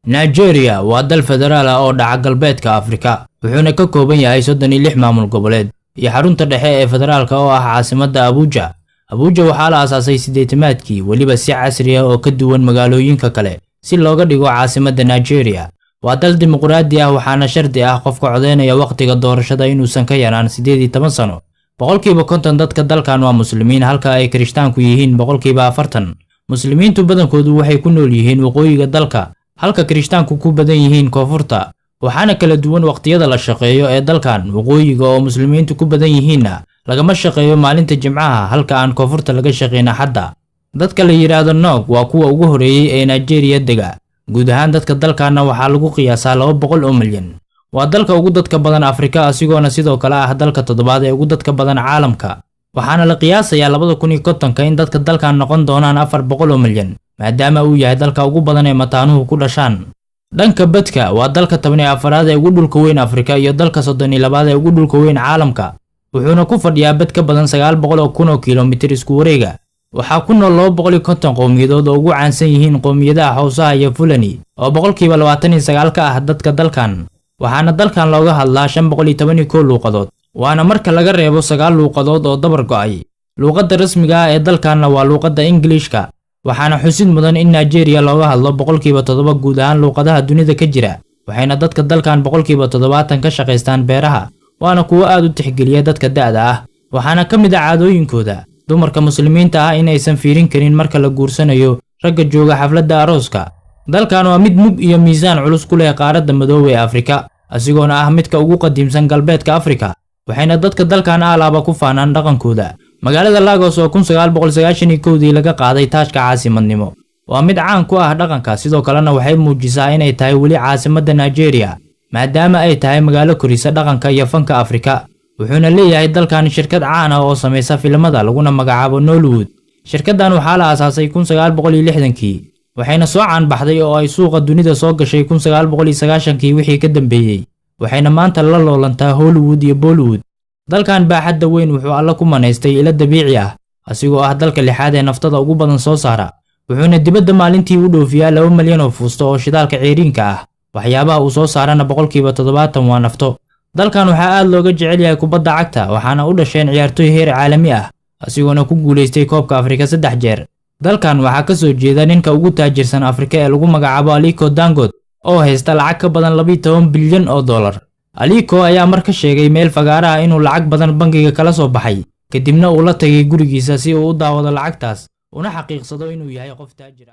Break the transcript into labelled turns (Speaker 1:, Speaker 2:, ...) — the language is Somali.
Speaker 1: Nigeria waa dal federaal ah oo dhaca galbeedka Afrika, wuxuuna ka kooban yahay 36 maamul goboleed iyo xarunta dhexe ee federaalka oo ah caasimadda Abuja. Abuja waxaa la aasaasay 80-maadkii, waliba si casri ah oo ka duwan magaalooyinka kale si looga dhigo caasimadda Nigeria. Waa dal dimuqraadi ah, waxaana shardi ah qofka codeynaya waqtiga doorashada inuusan ka yaraan 18 sano. boqolkiiba 50 dadka dalkan waa muslimiin, halka ay Kirishtaanku yihiin boqolkiiba 40. Muslimiintu badankoodu waxay ku nool yihiin waqooyiga dalka, halka Kirishtaanku ku badan yihiin koonfurta. waxaana kala duwan waqtiyada la shaqeeyo ee dalkan. waqooyiga oo muslimiintu ku badan yihiinna lagama shaqeeyo maalinta Jimcaha, halka aan koonfurta laga shaqeyn Axadda. dadka la yiraahdo Nog waa kuwa ugu horeeyay ee Nigeria dega. guud ahaan dadka dalkaana waxaa lagu qiyaasaa 200 oo milyan. waa dalka ugu dadka badan Afrika, asigoona sidoo kale ah dalka 7aad ee ugu dadka badan caalamka. waxaana la qiyaasayaa 2050 in dadka dalkan noqon doonaan 400 oo milyan, maadaama uu yahay dalka ugu badan ee mataanuhu ku dhashaan. dhanka badka, waa dalka 14aad ee ugu dhulka weyn Afrika iyo dalka 32aad ee ugu dhulka weyn caalamka, wuxuuna ku fadhiyaa bad ka badan 900,000 kiiloomitir isku wareega. waxaa ku nool 250 qowmiyadood oo ugu caansan yihiin qowmiyadaha Hausa iyo Fulani oo boqolkiiba 29 ka ah dadka dalkan. waxaana dalkan looga hadlaa 511 luuqadood, waana marka laga reebo 9 luuqadood oo dabar go'ay. luuqadda rasmiga ah ee dalkanna waa luuqadda Ingiriiska, waxaana xusid mudan in Nigeria looga hadlo boqolkiiba 7 guud ahaan luuqadaha dunida ka jira. waxayna dadka dalkan boqolkiiba 70 ka shaqaystaan beeraha, waana kuwo aad u tixgeliya dadka da'da ah. waxaana ka mid ah caadooyinkooda dumarka muslimiinta ah in aysan fiirin karin marka la guursanayo ragga jooga xafladda arooska. dalkan waa mid mug iyo miisaan culus ku leh qaaradda Madoobe ee Afrika, asigoona ah midka ugu qadiimsan galbeedka Afrika. waxayna dadka dalkan alaaba ku faanaan dhaqankooda. magaalada Lagos oo 1991 laga qaaday taajka caasimadnimo waa mid caan ku ah dhaqanka, sidoo kalena waxay muujisaa inay tahay weli caasimadda Nigeria, maadaama ay tahay magaalo korisa dhaqanka iyo fanka Afrika. wuxuuna leeyahay dalkan shirkad caan ah oo samaysa filimada laguna magacaabo Nollywood. shirkaddan waxaa la aasaasay 1960kii, waxayna soo caan baxday oo ay suuqa dunida soo gashay 1990kii wixii ka dambeeyay. waxayna maanta la loolantaa Hollywood iyo Bollywood. dalkan baaxadda weyn wuxuu alla ku manaystay ilo dabiici ah, asigoo ah dalka 6aad ee naftada ugu badan soo saara. wuxuuna dibadda maalintii u dhoofiyaa 2 milyan oo fuusto oo shidaalka ceeriinka ah. waxyaabaha uu soo saarana boqolkiiba 70 waa nafto. dalkan waxaa aad looga jecel yahay kubadda cagta, waxaana u dhasheen ciyaartoy heer caalami ah, asigoona ku guuleystay koobka Afrika 3 jeer. dalkan waxaa ka soo jeeda ninka ugu taajirsan Afrika ee lagu magacaabo Aliko Dangote oo haysta lacag ka badan 12 bilyan oo dollar. Aliko ayaa mar ka sheegay meel fagaara ah inuu lacag badan bangiga kala soo baxay, kadibna uu la tagay gurigiisa si uu u daawado lacagtaas una xaqiiqsado inuu yahay qof taajir ah.